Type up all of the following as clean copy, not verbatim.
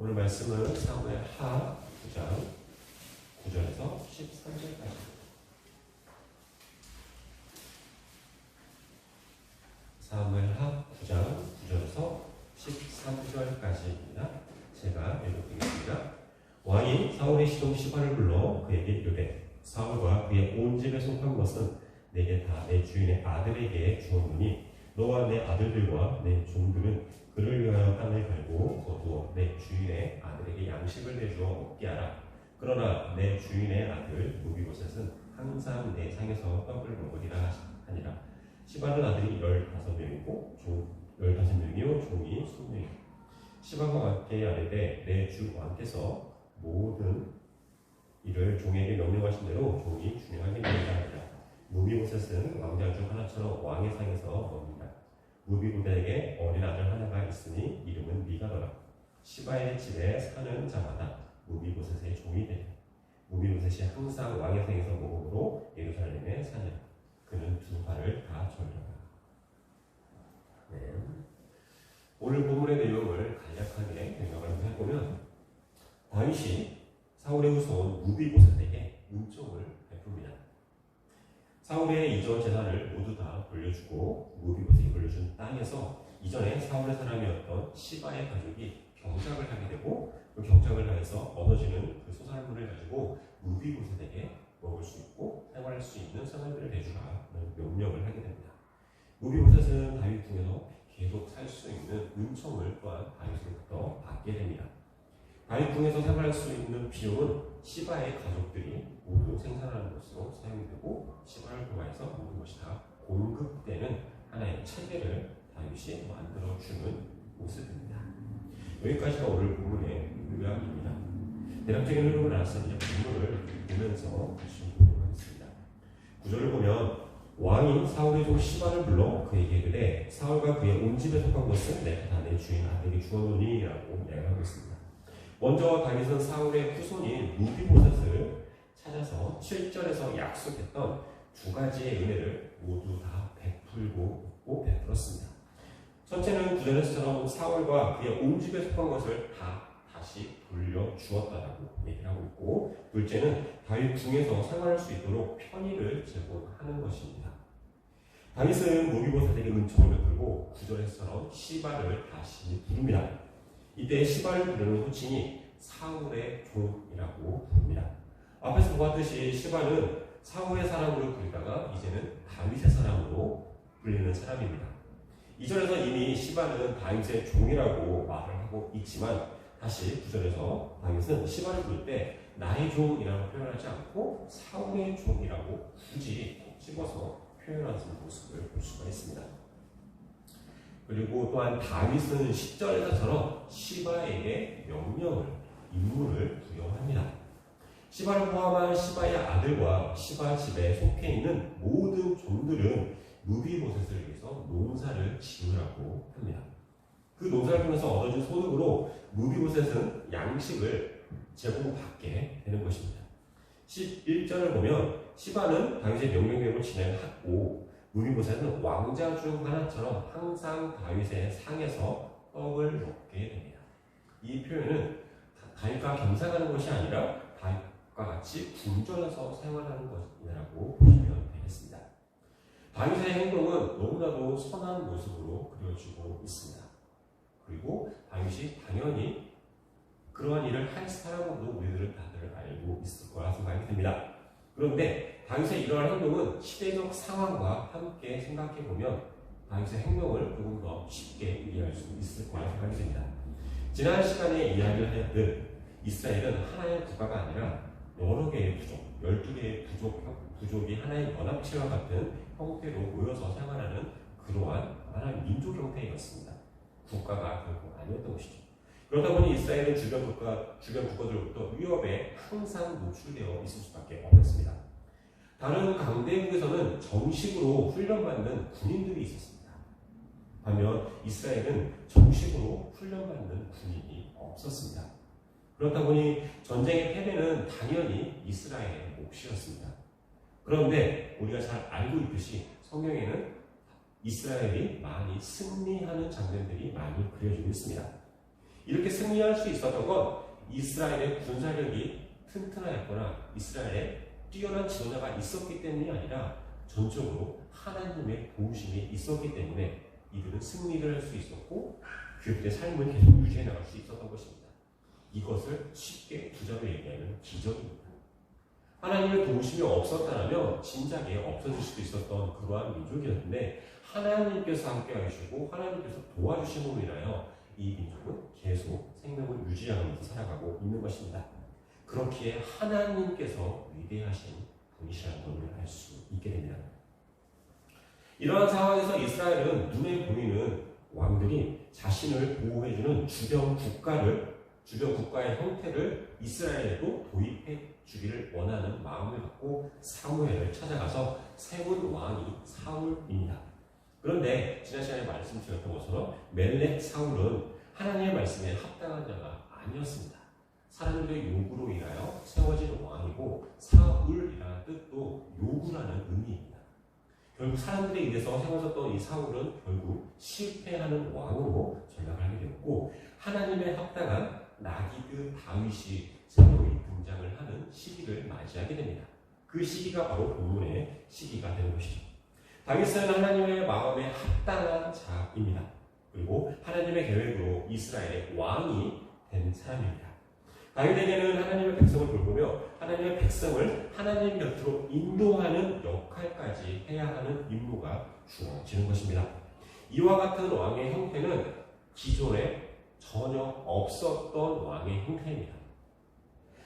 오늘 말씀은 사무엘 하 9장 9절에서 13절까지. 사무엘 하 9장 9절에서 13절까지입니다. 제가 읽어드리겠습니다. 왕이 사울의 시종 시바를 불러 그에게 이르되 사울과 그의 온 집에 속한 것은 내게 다 내 주인의 아들에게 주었노니 너와 내 아들들과 내 종들은 그를 위하여 땅을 갈고 거두어 내 주인의 아들에게 양식을 내주어 먹게 하라. 그러나 내 주인의 아들 무비보셋은 항상 내 상에서 떡을 먹으리라 하니라. 시바는 아들이 15명이고 15명이요 종이 20명이요. 시바가 왕께 아뢰되 내 주 왕께서 모든 이를 종에게 명령하신 대로 종이 준행하게 되리라 하니라. 무비보셋은 왕자 중 하나처럼 왕의 상에서 먹는다. 무비보셋에게 어린 아들 하나가 있으니 이름은 미가더라. 시바의 집에 사는 자마다 무비보셋의 종이 되니 무비보셋이 항상 왕의 상에서 먹음으로 예루살렘에 사니라. 그는 두 발을 다 절더라. 네. 오늘 본문의 내용을 간략하게 생각을 해보면 다윗이 사울의 후손 무비보셋에게 은총을 베풉니다. 사울의 이전 재산을 모두 다 돌려주고 무비보셋이 돌려준 땅에서 이전에 사울의 사람이었던 시바의 가족이 경작을 하게 되고 그 경작을 하여서 얻어지는 그 소산물을 가지고 무비보셋에게 먹을 수 있고 생활할 수 있는 생활비를 내주라는 명령을 하게 됩니다. 무비보셋은 다윗 중에서 계속 살 수 있는 은총을 또한 다윗으로부터 받게 됩니다. 다윗 중에서 생활할 수 있는 비용은 시바의 가족들이 모두 생산하는 것으로 사용되고 시바를 통해서 모든 것이 다 공급되는 하나의 체계를 다윗이 만들어주는 모습입니다. 여기까지가 오늘 본문의 요약입니다. 대략적인 흐름을 알아서 이제 본문을 보면서 다시 보도록 하겠습니다. 9절을 보면 왕이 사울의 종 시바를 불러 그에게 이르되 사울과 그의 온 집에 속한 것은 내가 다 내 주인 아들에게 주었노니 라고 이야기하고 있습니다. 먼저 다윗은 사울의 후손인 무비보셋을 찾아서 7절에서 약속했던 두 가지의 은혜를 모두 다 베풀었습니다. 첫째는 9절에서처럼 사울과 그의 온 집에 속한 것을 다시 돌려주었다라고 얘기를 하고 있고, 둘째는 다윗 중에서 생활할 수 있도록 편의를 제공하는 것입니다. 다윗은 무비보셋에게 은총을 베풀고 9절에서처럼 시바를 다시 부릅니다. 이때 시바를 부르는 호칭이 사울의 종이라고 부릅니다. 앞에서 보았듯이 시바는 사울의 사람으로 불리다가 이제는 다윗의 사람으로 불리는 사람입니다. 이절에서 이미 시바는 다윗의 종이라고 말을 하고 있지만 다시 9절에서 다윗은 시바를 부를 때 나의 종이라고 표현하지 않고 사울의 종이라고 굳이 집어서 표현하는 모습을 볼 수가 있습니다. 그리고 또한 다윗은 10절에서처럼 시바에게 임무를 부여합니다. 시바를 포함한 시바의 아들과 시바 집에 속해 있는 모든 종들은 무비보셋을 위해서 농사를 지으라고 합니다. 그 농사를 통해서 얻어진 소득으로 무비보셋은 양식을 제공받게 되는 것입니다. 11절을 보면 시바는 다윗의 명령대로 진행하고 무비보셋은 왕자 중 하나처럼 항상 다윗의 상에서 떡을 먹게 됩니다. 이 표현은 다윗과 겸상하는 것이 아니라 다윗과 같이 궁전에서 생활하는 것이라고 보시면 되겠습니다. 다윗의 행동은 너무나도 선한 모습으로 그려지고 있습니다. 그리고 다윗이 당연히 그러한 일을 할 사람으로 우리들은 다들 알고 있을 거라 생각이 듭니다. 그런데 다윗의 이러한 행동은 시대적 상황과 함께 생각해보면 다윗의 행동을 조금 더 쉽게 이해할 수 있을 거라 생각이 듭니다. 지난 시간에 이야기를 했듯 이스라엘은 하나의 국가가 아니라 여러 개의 부족, 12개의 부족이 하나의 연합체와 같은 형태로 모여서 생활하는 그러한 하나의 민족 형태였습니다. 국가가 결국 아니었던 것이죠. 그러다 보니 이스라엘은 주변 국가들로부터 위협에 항상 노출되어 있을 수밖에 없었습니다. 다른 강대국에서는 정식으로 훈련받는 군인들이 있었습니다. 반면 이스라엘은 정식으로 훈련받는 군인이 없었습니다. 그렇다 보니 전쟁의 패배는 당연히 이스라엘의 몫이었습니다. 그런데 우리가 잘 알고 있듯이 성경에는 이스라엘이 많이 승리하는 장면들이 많이 그려지고 있습니다. 이렇게 승리할 수 있었던 건 이스라엘의 군사력이 튼튼하였거나 이스라엘에 뛰어난 지도자가 있었기 때문이 아니라 전적으로 하나님의 도우심이 있었기 때문에 이들은 승리를 할 수 있었고 그들의 삶을 계속 유지해 나갈 수 있었던 것입니다. 이것을 쉽게 두 자로 얘기하면 기적입니다. 하나님의 도우심이 없었다면 진작에 없어질 수도 있었던 그러한 민족이었는데 하나님께서 함께 하시고 하나님께서 도와주심으로 인하여 이 민족은 계속 생명을 유지하면서 살아가고 있는 것입니다. 그렇기에 하나님께서 위대하신 분이시라는 것을 알 수 있게 됩니다. 이러한 상황에서 이스라엘은 눈에 보이는 왕들이 자신을 보호해주는 주변 국가의 형태를 이스라엘에도 도입해 주기를 원하는 마음을 갖고 사무엘을 찾아가서 세운 왕이 사울입니다. 그런데 지난 시간에 말씀드렸던 것처럼 멜렉 사울은 하나님의 말씀에 합당한 자가 아니었습니다. 사람들의 요구로 인하여 세워진 왕이고 사울이라는 뜻도 요구라는 의미입니다. 결국 사람들에 의해서 세워졌던 이 사울은 결국 실패하는 왕으로 전락하게 되었고 하나님의 합당한 나기드 다윗이 새로이 등장을 하는 시기를 맞이하게 됩니다. 그 시기가 바로 본문의 시기가 되는 것이죠. 다윗은 하나님의 마음에 합당한 자입니다. 그리고 하나님의 계획으로 이스라엘의 왕이 된 사람입니다. 다윗에게는 하나님의 백성을 돌보며 하나님의 백성을 하나님 곁으로 인도하는 역할까지 해야 하는 임무가 주어지는 것입니다. 이와 같은 왕의 형태는 기존에 전혀 없었던 왕의 형태입니다.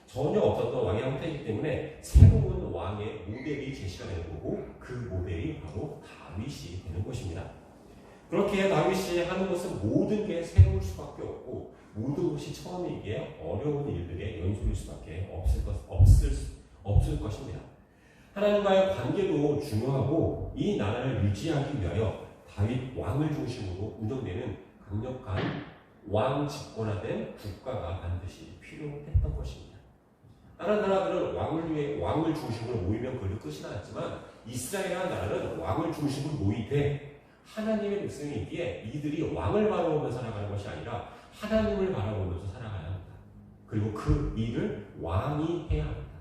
전혀 없었던 왕의 형태이기 때문에 새로운 왕의 모델이 제시가 되는 거고 그 모델이 바로 다윗이 되는 것입니다. 그렇게 다윗이 하는 것은 모든 게 새로울 수밖에 없고 모든 것이 처음이기에 어려운 일들의 연속일 수밖에 없을 것입니다. 하나님과의 관계도 중요하고 이 나라를 유지하기 위하여 다윗 왕을 중심으로 운영되는 강력한 왕 집권화된 국가가 반드시 필요했던 것입니다. 다른 나라들은 왕을 중심으로 모이면 그걸로 끝이 나왔지만 이스라엘이라는 나라는 왕을 중심으로 모이되 하나님의 백성이기에 이들이 왕을 바라보면서 살아가는 것이 아니라 하나님을 바라보면서 살아가야 합니다. 그리고 그 일을 왕이 해야 합니다.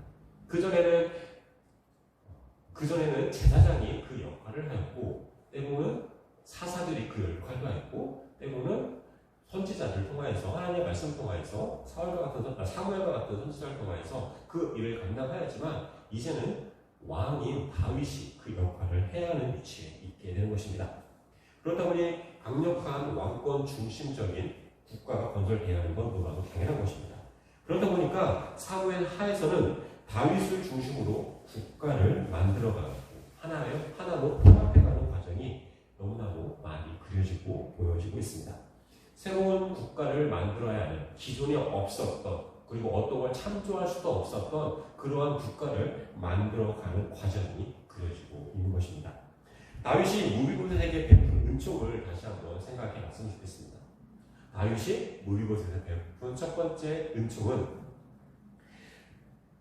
그전에는 제사장이 그 역할을 하였고 때로는 사사들이 그 역할도 하였고 때로는 선지자를 통하여서 하나님의 말씀 통하여서 사무엘과 같은 선지자를 통하여서 그 일을 감당하였지만 이제는 왕인 다윗이 그 역할을 해야 하는 위치에 있게 되는 것입니다. 그렇다 보니 강력한 왕권 중심적인 국가가 건설되어야 하는 건 너무나도 당연한 것입니다. 그러다 보니까 사무엘 하에서는 다윗을 중심으로 국가를 만들어가고 하나로 통합해가는 과정이 너무나도 많이 그려지고 보여지고 있습니다. 새로운 국가를 만들어야 하는 기존에 없었던 그리고 어떤 걸 참조할 수도 없었던 그러한 국가를 만들어가는 과정이 그려지고 있는 것입니다. 다윗이 무비보셋에게 베푼 은총을 다시 한번 생각해 봤으면 좋겠습니다. 다윗이 무비보셋에 베푼 첫 번째 은총은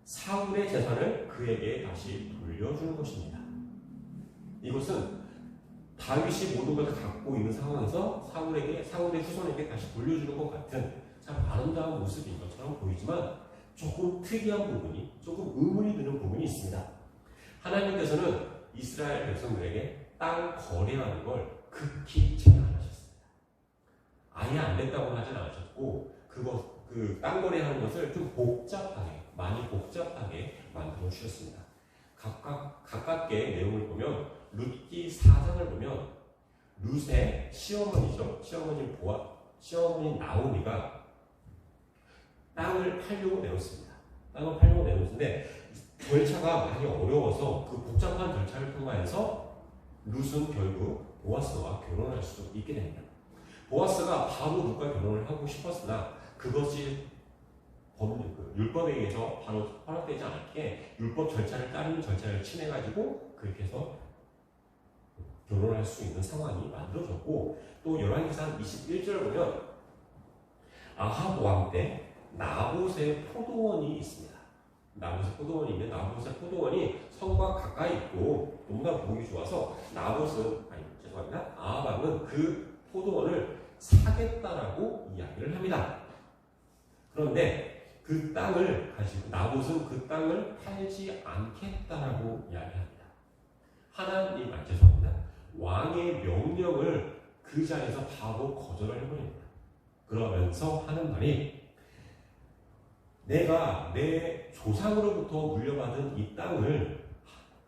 사울의 재산을 그에게 다시 돌려주는 것입니다. 이것은 다윗이 모든 것을 갖고 있는 상황에서 사울의 후손에게 다시 돌려주는 것 같은 참 아름다운 모습인 것처럼 보이지만 조금 특이한 부분이, 조금 의문이 드는 부분이 있습니다. 하나님께서는 이스라엘 백성들에게 땅 거래하는 걸 극히 제한하셨습니다. 아예 안 됐다고 하진 않으셨고 그 땅 거래하는 것을 좀 많이 복잡하게 만들어 주셨습니다. 가깝게 내용을 보면 룻기 4장을 보면 룻의 시어머니죠. 시어머니 나오미가 땅을 팔려고 내놓습니다. 땅을 팔려고 내놓는데 절차가 많이 어려워서 그 복잡한 절차를 통과해서 룻은 결국 보아스와 결혼할 수 있게 됩니다. 보아스가 바로 룻과 결혼을 하고 싶었으나 그것이 율법에 의해서 바로 허락되지 않았기에 율법 절차를 따르는 절차를 침해가지고 그렇게 해서 결혼할 수 있는 상황이 만들어졌고 또 열왕기상 21절을 보면 아합 왕 때 나봇의 포도원이 있습니다. 나봇의 포도원이 있는데 나봇의 포도원이 성과 가까이 있고 너무나 보기 좋아서 아합 왕은 그 포도원을 사겠다라고 이야기를 합니다. 그런데 그 땅을 가지고 나봇은 그 땅을 팔지 않겠다라고 이야기합니다. 죄송합니다. 왕의 명령을 그 자리에서 바로 거절을 해버립니다. 그러면서 하는 말이 내가 내 조상으로부터 물려받은 이 땅을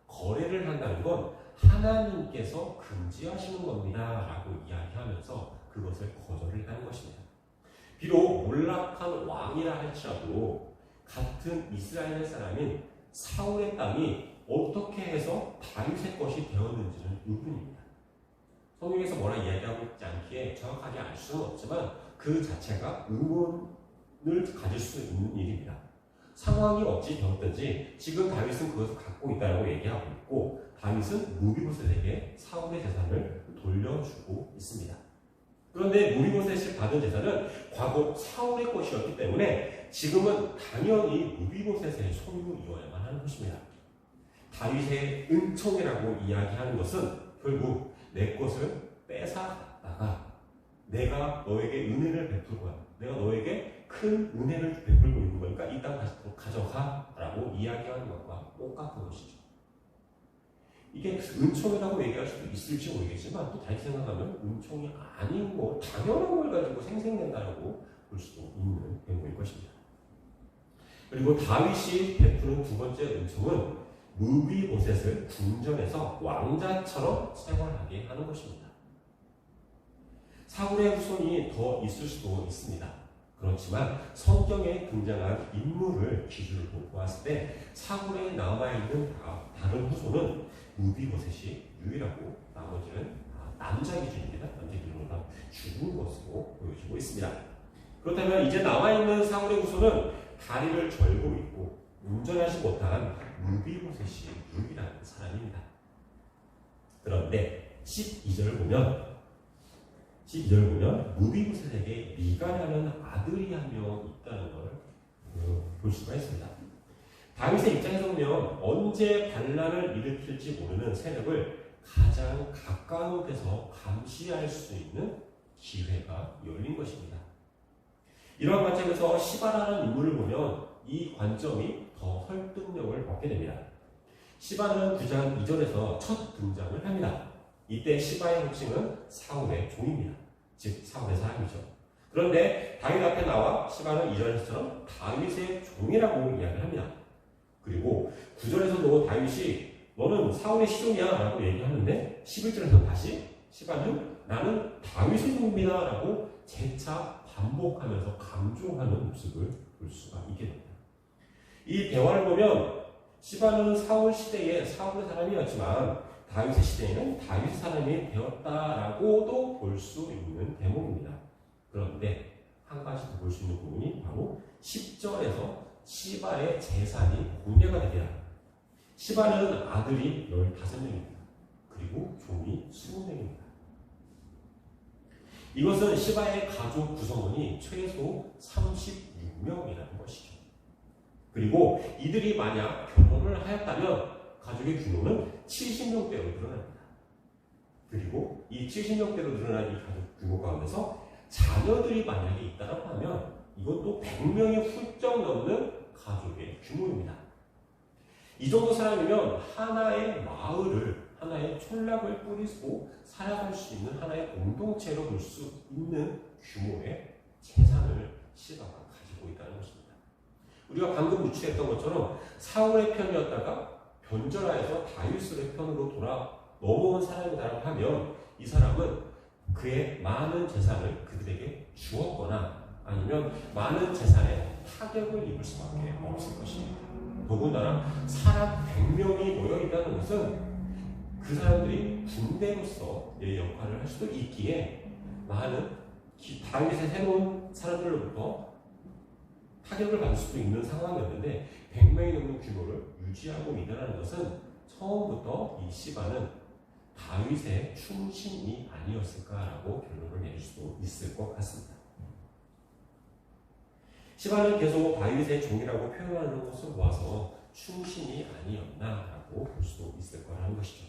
거래를 한다는 건 하나님께서 금지하시는 겁니다 라고 이야기하면서 그것을 거절을 하는 것입니다. 비록 몰락한 왕이라 할지라도 같은 이스라엘 사람인 사울의 땅이 어떻게 해서 다윗의 것이 되었는지는 의문입니다. 성경에서 뭐라 이야기하고 있지 않기에 정확하게 알 수는 없지만 그 자체가 의문을 가질 수 있는 일입니다. 상황이 어찌 되었든지 지금 다윗은 그것을 갖고 있다고 얘기하고 있고 다윗은 무비보셋에게 사울의 재산을 돌려주고 있습니다. 그런데 무비보셋이 받은 재산은 과거 사울의 것이었기 때문에 지금은 당연히 무비보셋의 소유이어야만 하는 것입니다. 다윗의 은총이라고 이야기하는 것은 결국 내 것을 뺏어갔다가 내가 너에게 은혜를 베풀고 내가 너에게 큰 은혜를 베풀고 있는 거니까 이 땅 가져가 라고 이야기하는 것과 똑같은 것이죠. 이게 은총이라고 얘기할 수도 있을지 모르겠지만 또 다시 생각하면 은총이 아닌 거 당연한 걸 가지고 생생낸다라고 볼 수도 있는 행동일 것입니다. 그리고 다윗이 베푸는 두 번째 은총은 무비보셋을 궁전에서 왕자처럼 생활하게 하는 것입니다. 사울의 후손이 더 있을 수도 있습니다. 그렇지만 성경에 등장한 인물을 기준으로 보았을 때 사울에 남아있는 다른 후손은 무비보셋이 유일하고 나머지는 남자 기준입니다. 남자 기준으로 다 죽은 것으로 보여지고 있습니다. 그렇다면 이제 남아있는 사울의 후손은 다리를 절고 있고 운전하지 못한 무비보셋이 유일한 사람입니다. 그런데 12절을 보면 무비보셋에게 미가라는 아들이 한 명 있다는 걸 볼 수가 있습니다. 다윗의 입장에서 보면 언제 반란을 일으킬지 모르는 세력을 가장 가까운 데서 감시할 수 있는 기회가 열린 것입니다. 이러한 관점에서 시바라는 인물을 보면 이 관점이 더 설득력을 얻게 됩니다. 시바는 9장 2절에서 첫 등장을 합니다. 이때 시바의 호칭은 사울의 종입니다. 즉 사울의 사람이죠. 그런데 다윗 앞에 나와 시바는 2절에서처럼 다윗의 종이라고 이야기를 합니다. 그리고 9절에서도 다윗이 너는 사울의 시종이야 라고 얘기하는데 11절에서 다시 시바는 나는 다윗의 종입니다 라고 재차 반복하면서 강조하는 모습을 볼 수가 있게 됩니다. 이 대화를 보면 시바는 사울 시대의 사울의 사람이었지만 다윗의 시대에는 다윗의 사람이 되었다라고도 볼 수 있는 대목입니다. 그런데 한 가지 더 볼 수 있는 부분이 바로 10절에서 시바의 재산이 공개가 됩니다. 시바는 아들이 15명입니다. 그리고 종이 20명입니다. 이것은 시바의 가족 구성원이 최소 36명이라는 것이죠. 그리고 이들이 만약 결혼을 하였다면 가족의 규모는 70명대로 늘어납니다. 그리고 이 70명대로 늘어난 이 가족 규모 가운데서 자녀들이 만약에 있다고 하면 이것도 100명이 훌쩍 넘는 가족의 규모입니다. 이 정도 사람이면 하나의 마을을, 하나의 촌락을 꾸리고 살아갈 수 있는 하나의 공동체로 볼 수 있는 규모의 재산을 시바가 가지고 있다는 것입니다. 우리가 방금 유추했던 것처럼 사울의 편이었다가 변절하여서 다윗의 편으로 넘어온 사람이라고 하면 이 사람은 그의 많은 재산을 그들에게 주었거나 아니면 많은 재산에 타격을 입을 수밖에 없을 것입니다. 더군다나 사람 100명이 모여있다는 것은 그 사람들이 군대로서의 역할을 할 수도 있기에 많은 다윗의 새로운 사람들로부터 타격을 받을 수도 있는 상황이었는데 100명이 넘는 규모를 유지하고 있다는 것은 처음부터 이 시바는 다윗의 충신이 아니었을까라고 결론을 내릴 수도 있을 것 같습니다. 시바는 계속 다윗의 종이라고 표현하는 것을 보아서 충신이 아니었나라고 볼 수도 있을 거라는 것이죠.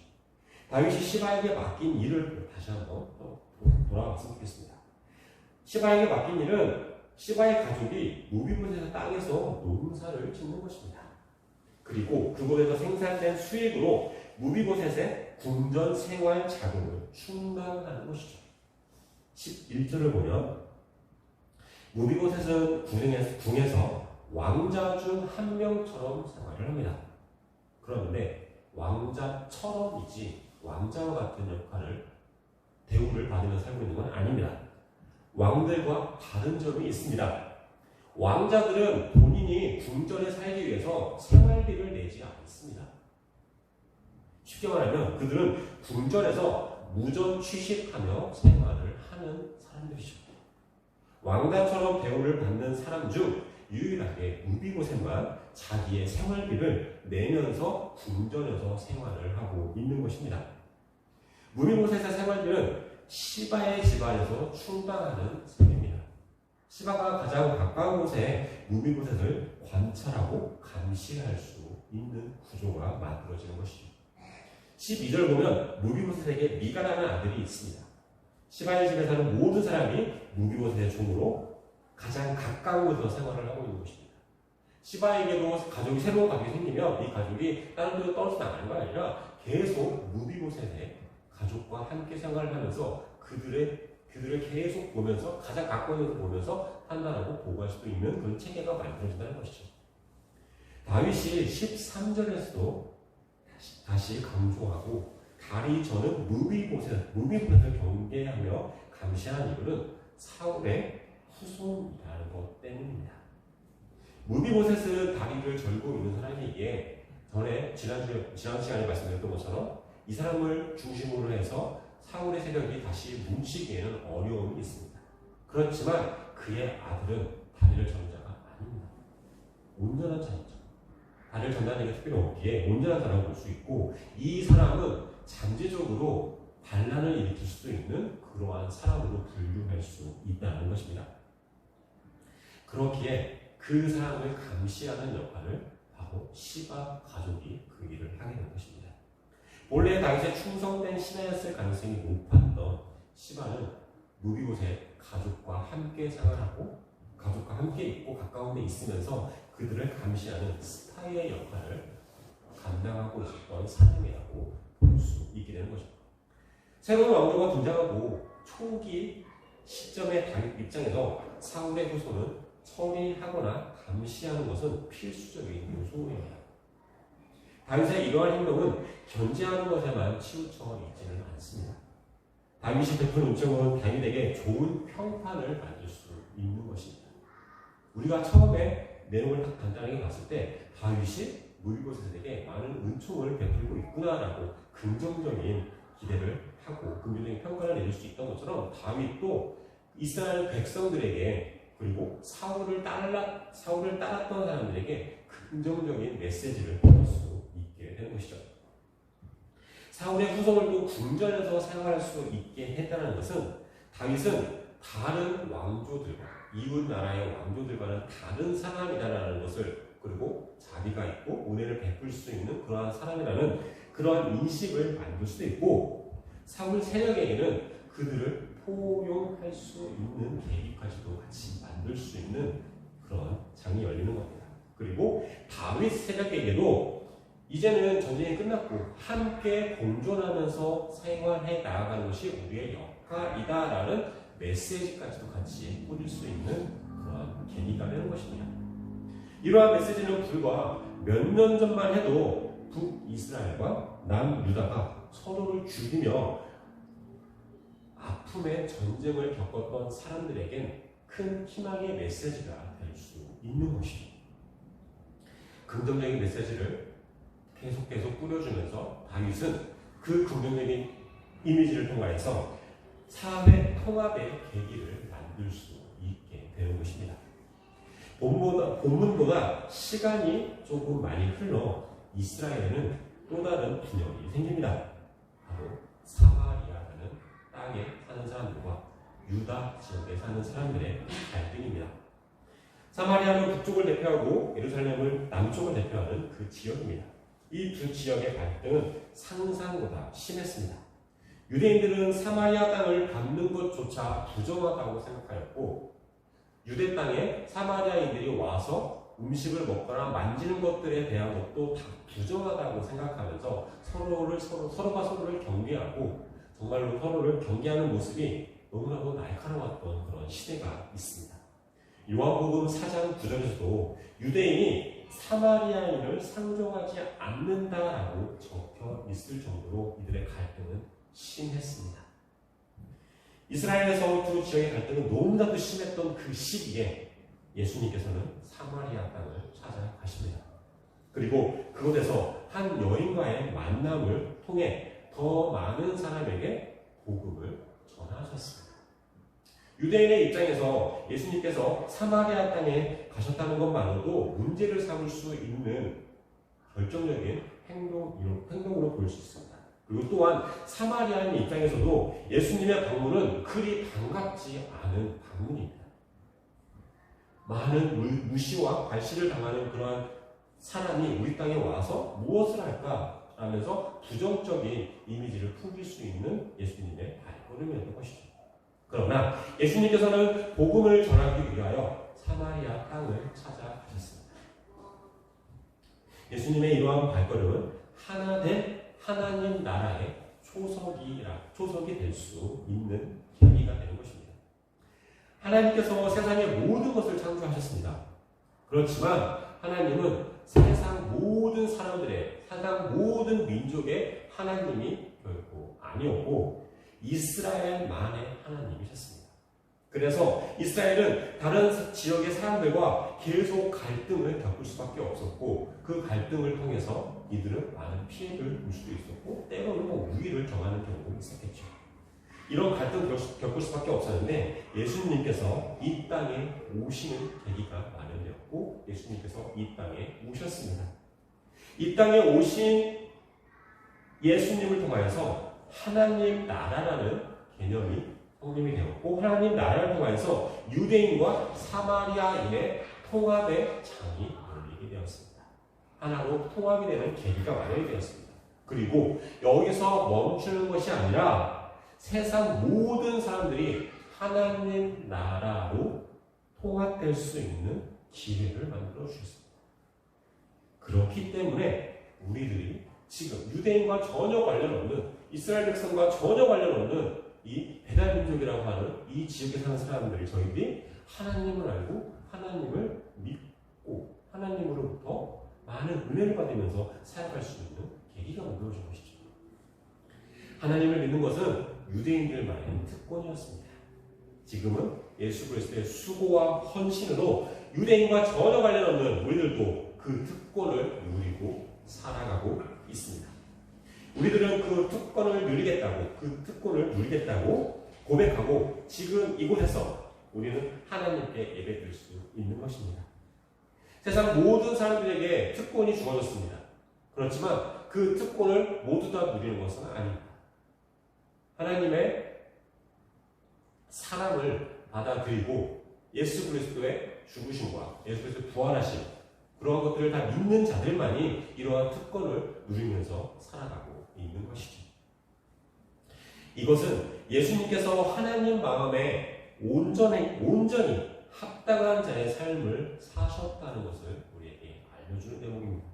다윗이 시바에게 맡긴 일을 다시 한번 돌아봤으면 좋겠습니다. 시바에게 맡긴 일은 시바의 가족이 무비보셋의 땅에서 농사를 짓는 것입니다. 그리고 그곳에서 생산된 수익으로 무비보셋의 궁전 생활 자금을 충당하는 것이죠. 11절을 보면 무비보셋은 궁에서 왕자 중 한 명처럼 생활을 합니다. 그런데 왕자처럼이지 왕자와 같은 역할을 대우를 받으며 살고 있는 건 아닙니다. 왕들과 다른 점이 있습니다. 왕자들은 본인이 궁전에 살기 위해서 생활비를 내지 않습니다. 쉽게 말하면 그들은 궁전에서 무전 취식하며 생활을 하는 사람들이죠. 왕자처럼 대우를 받는 사람 중 유일하게 무비보셋만 자기의 생활비를 내면서 궁전에서 생활을 하고 있는 것입니다. 무비보셋의 생활비는 시바의 집안에서 충당하는 셈입니다. 시바가 가장 가까운 곳에 무비보셋을 관찰하고 감시할 수 있는 구조가 만들어지는 것이죠. 12절 보면 무비보셋에게 미가라는 아들이 있습니다. 시바의 집에 사는 모든 사람이 무비보셋의 종으로 가장 가까운 곳에서 생활을 하고 있는 것입니다. 시바에게도 새로운 가족이 생기면 이 가족이 다른 데로 떨어져 나가는 거 아니라 계속 무비보셋의 가족과 함께 생활을 하면서 그들을 계속 보면서 가장 가까운 곳에서 보면서 판단하고 보고할 수도 있는 그런 체계가 만들어진다는 것이죠. 다윗이 13절에서도 다시 강조하고 다리 저는 무비보셋을 경계하며 감시한 이유는 사울의 후손이라는 것 때문입니다. 무비보셋은 다리를 절고 있는 사람이기에 지난 시간에 말씀드렸던 것처럼 이 사람을 중심으로 해서 사울의 세력이 다시 뭉치기에는 어려움이 있습니다. 그렇지만 그의 아들은 다리를 저는 자가 아닙니다. 온전한 자이죠. 다리를 전다는 게 특별히 없기에 온전한 자라고 볼 수 있고 이 사람은 잠재적으로 반란을 일으킬 수도 있는 그러한 사람으로 분류할 수 있다는 것입니다. 그렇기에 그 사람을 감시하는 역할을 바로 시바 가족이 그 일을 하게 된 것입니다. 본래 다윗에 충성된 신하였을 가능성이 높았던 시바는 무비보셋 가족과 함께 생활하고 가족과 함께 있고 가까운 데 있으면서 그들을 감시하는 스파이의 역할을 감당하고 있었던 사람이라고 볼 수 있게 되는 것입니다. 새로운 왕조가 등장하고 초기 시점의 다윗 입장에서 사울의 후손은 처리하거나 감시하는 것은 필수적인 요소입니다. 다윗의 이러한 행동은 견제하는 것에만 치우쳐 있지는 않습니다. 다윗이 베푼 은총은 다윗에게 좋은 평판을 받을 수 있는 것입니다. 우리가 처음에 내용을 간단하게 봤을 때 다윗이 무비보셋에게 많은 은총을 베풀고 있구나라고 긍정적인 기대를 하고 긍정적인 평가를 내릴 수 있던 것처럼 다윗도 이스라엘 백성들에게 그리고 사울을 따랐던 사람들에게 긍정적인 메시지를 보낼 수 있게 되는 것이죠. 사울의 후손을 또 궁전에서 생활할 수 있게 했다는 것은 다윗은 다른 왕조들과 이웃 나라의 왕조들과는 다른 사람이다라는 것을 그리고 자비가 있고 은혜를 베풀 수 있는 그러한 사람이라는 그러한 인식을 만들 수도 있고 사울 세력에게는 그들을 포용할 수 있는 계기까지도 같이 만들 수 있는 그런 장이 열리는 겁니다. 그리고 다윗 세력에게도 이제는 전쟁이 끝났고 함께 공존하면서 생활해 나아가는 것이 우리의 역할이다라는 메시지까지도 같이 뿌릴 수 있는 그런 계기가 되는 것입니다. 이러한 메시지는 불과 몇 년 전만 해도 북이스라엘과 남유다가 서로를 죽이며 아픔의 전쟁을 겪었던 사람들에겐 큰 희망의 메시지가 될 수 있는 것이죠. 긍정적인 메시지를 계속 뿌려주면서 다윗은 그 긍정적인 이미지를 통해서 사회 통합의 계기를 만들 수 있게 되는 것입니다. 본문보다 시간이 조금 많이 흘러 이스라엘에는 또 다른 분열이 생깁니다. 바로 사마리아라는 땅에 사는 사람들과 유다 지역에 사는 사람들의 갈등입니다. 사마리아는 북쪽을 대표하고 예루살렘을 남쪽을 대표하는 그 지역입니다. 이 두 지역의 갈등은 상상보다 심했습니다. 유대인들은 사마리아 땅을 밟는 것조차 부정하다고 생각하였고 유대 땅에 사마리아인들이 와서 음식을 먹거나 만지는 것들에 대한 것도 다 부정하다고 생각하면서 서로가 서로를 경계하고 정말로 서로를 경계하는 모습이 너무나도 날카로웠던 그런 시대가 있습니다. 요한복음 4장 9절에서도 유대인이 사마리아인을 상종하지 않는다라고 적혀 있을 정도로 이들의 갈등은 심했습니다. 이스라엘에서 두 지역의 갈등은 너무나도 심했던 그 시기에 예수님께서는 사마리아 땅을 찾아가십니다. 그리고 그곳에서 한 여인과의 만남을 통해 더 많은 사람에게 복음을 전하셨습니다. 유대인의 입장에서 예수님께서 사마리아 땅에 가셨다는 것만으로도 문제를 삼을 수 있는 결정적인 행동으로 볼 수 있습니다. 그리고 또한 사마리아인 입장에서도 예수님의 방문은 그리 반갑지 않은 방문입니다. 많은 무시와 괄시를 당하는 그러한 사람이 우리 땅에 와서 무엇을 할까 하면서 부정적인 이미지를 풍길 수 있는 예수님의 발걸음이었던 것이죠. 그러나 예수님께서는 복음을 전하기 위하여 사마리아 땅을 찾아가셨습니다. 예수님의 이러한 발걸음은 하나 된 하나님 나라의 초석이 될 수 있는 계기가 되는 것입니다. 하나님께서 세상의 모든 것을 창조하셨습니다. 그렇지만 하나님은 세상 모든 사람들의, 세상 모든 민족의 하나님이 결코 아니었고 이스라엘만의 하나님이셨습니다. 그래서 이스라엘은 다른 지역의 사람들과 계속 갈등을 겪을 수밖에 없었고 그 갈등을 통해서 이들은 많은 피해를 볼 수도 있었고 때로는 우위를 정하는 경우도 있었겠죠. 이런 갈등을 겪을 수밖에 없었는데 예수님께서 이 땅에 오시는 계기가 마련되었고 예수님께서 이 땅에 오셨습니다. 이 땅에 오신 예수님을 통하여서 하나님 나라라는 개념이 성립이 되었고 하나님 나라를 통하여서 유대인과 사마리아인의 통합의 장이 열리게 되었습니다. 하나로 통합이 되는 계기가 마련이 되었습니다. 그리고 여기서 멈추는 것이 아니라 세상 모든 사람들이 하나님 나라로 통합될 수 있는 기회를 만들어 주셨습니다. 그렇기 때문에 우리들이 지금 유대인과 전혀 관련 없는 이스라엘 백성과 전혀 관련 없는 이 배달민족이라고 하는 이 지역에 사는 사람들이 저희들이 하나님을 알고 하나님을 믿고 하나님으로부터 많은 은혜를 받으면서 살아갈 수 있는 계기가 만들어진 것이죠. 하나님을 믿는 것은 유대인들만의 특권이었습니다. 지금은 예수 그리스도의 수고와 헌신으로 유대인과 전혀 관련 없는 우리들도 그 특권을 누리고 살아가고 있습니다. 우리들은 그 특권을 누리겠다고 고백하고 지금 이곳에서 우리는 하나님께 예배드릴 수 있는 것입니다. 세상 모든 사람들에게 특권이 주어졌습니다. 그렇지만 그 특권을 모두 다 누리는 것은 아닙니다. 하나님의 사랑을 받아들이고 예수 그리스도의 죽으심과 예수 그리스도의 부활하심 그러한 것들을 다 믿는 자들만이 이러한 특권을 누리면서 살아가고 있는 것이죠. 이것은 예수님께서 하나님 마음에 온전히 합당한 자의 삶을 사셨다는 것을 우리에게 알려주는 대목입니다.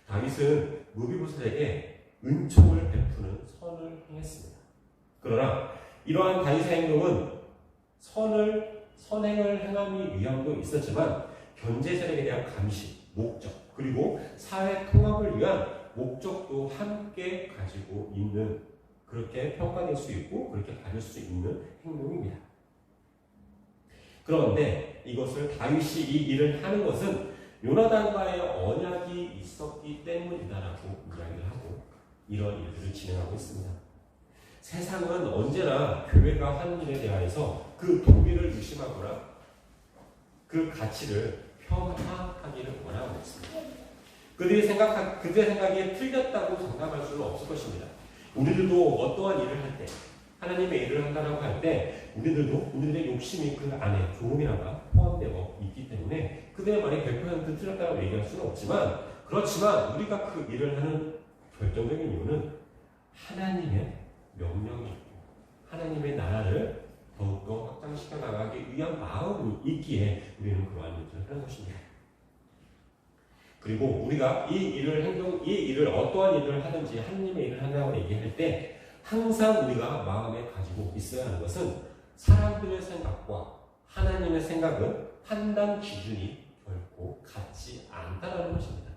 다윗은 무비보셋에게 은총을 베푸는 선을 행했습니다. 그러나 이러한 다윗의 행동은 선행을 행하기 위함도 있었지만 견제 세력에 대한 감시, 목적, 그리고 사회 통합을 위한 목적도 함께 가지고 있는 그렇게 평가될 수 있고 그렇게 가질 수 있는 행동입니다. 그런데 이것을 다윗이 이 일을 하는 것은 요나단과의 언약이 있었기 때문이다라고 이야기를 하고 이런 일들을 진행하고 있습니다. 세상은 언제나 교회가 하는 일에 대하여서 그 도리를 의심하거나 그 가치를 평가하기를 원하고 있습니다. 그들의 생각이 틀렸다고 장담할 수는 없을 것입니다. 우리들도 어떠한 일을 할 때, 하나님의 일을 한다고 할 때, 우리들의 욕심이 그 안에 조금이나마 포함되어 있기 때문에 그들의 말이 100% 틀렸다고 얘기할 수는 없지만, 그렇지만 우리가 그 일을 하는 결정적인 이유는 하나님의 명령이 있고, 하나님의 나라를 더욱더 확장시켜 나가기 위한 마음이 있기에 우리는 그러한 일을 하는 것입니다. 그리고 우리가 이 일을 어떠한 일을 하든지 하느님의 일을 한다고 얘기할 때 항상 우리가 마음에 가지고 있어야 하는 것은 사람들의 생각과 하나님의 생각은 판단 기준이 결코 같지 않다는 것입니다.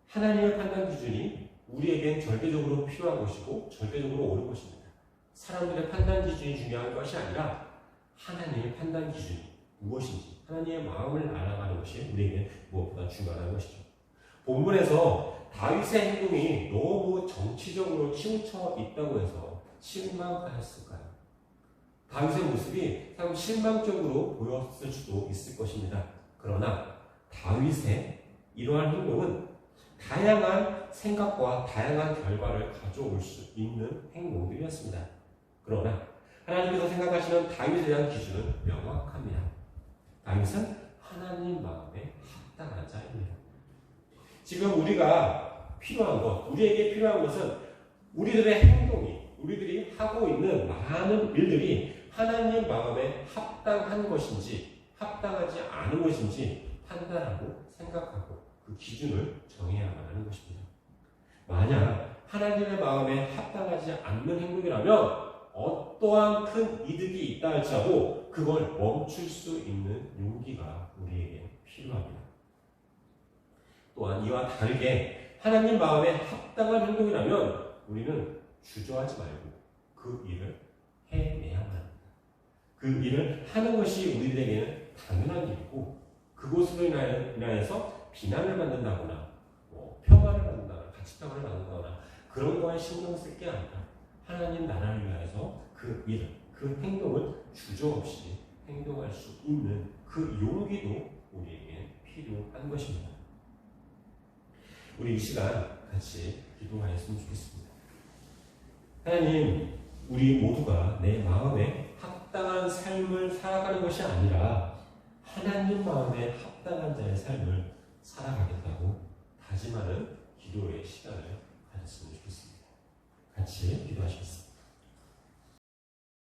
하나님의 판단 기준이 우리에겐 절대적으로 필요한 것이고 절대적으로 옳은 것입니다. 사람들의 판단 기준이 중요한 것이 아니라 하나님의 판단 기준이 무엇인지 하나님의 마음을 알아가는 것이 우리에게 무엇보다 중요한 것이죠. 본문에서 다윗의 행동이 너무 정치적으로 치우쳐 있다고 해서 실망하였을까요? 다윗의 모습이 참 실망적으로 보였을 수도 있을 것입니다. 그러나 다윗의 이러한 행동은 다양한 생각과 다양한 결과를 가져올 수 있는 행동들이었습니다. 그러나 하나님께서 생각하시는 다윗에 대한 기준은 명확합니다. 다윗은 하나님 마음에 합당한 자입니다. 지금 우리가 필요한 것, 우리에게 필요한 것은 우리들의 행동이, 우리들이 하고 있는 많은 일들이 하나님 마음에 합당한 것인지 합당하지 않은 것인지 판단하고 생각하고 그 기준을 정해야만 하는 것입니다. 만약 하나님의 마음에 합당하지 않는 행동이라면 어떠한 큰 이득이 있다 할지라도 그걸 멈출 수 있는 용기가 우리에게 필요합니다. 또한 이와 다르게 하나님 마음에 합당한 행동이라면 우리는 주저하지 말고 그 일을 해내야만 합니다. 그 일을 하는 것이 우리들에게는 당연한 일이고 그것으로 인하여서 비난을 받는다거나 평화를 받는다거나 가치평을 받는다거나 그런 거에 신경 쓸 게 아니라 하나님 나라를 위해서 그 일, 그 행동을 주저없이 행동할 수 있는 그 용기도 우리에게 필요한 것입니다. 우리 이 시간 같이 기도하였으면 좋겠습니다. 하나님, 우리 모두가 내 마음에 합당한 삶을 살아가는 것이 아니라 하나님 마음에 합당한 자의 삶을 살아가겠다고 다짐하는 기도의 시간을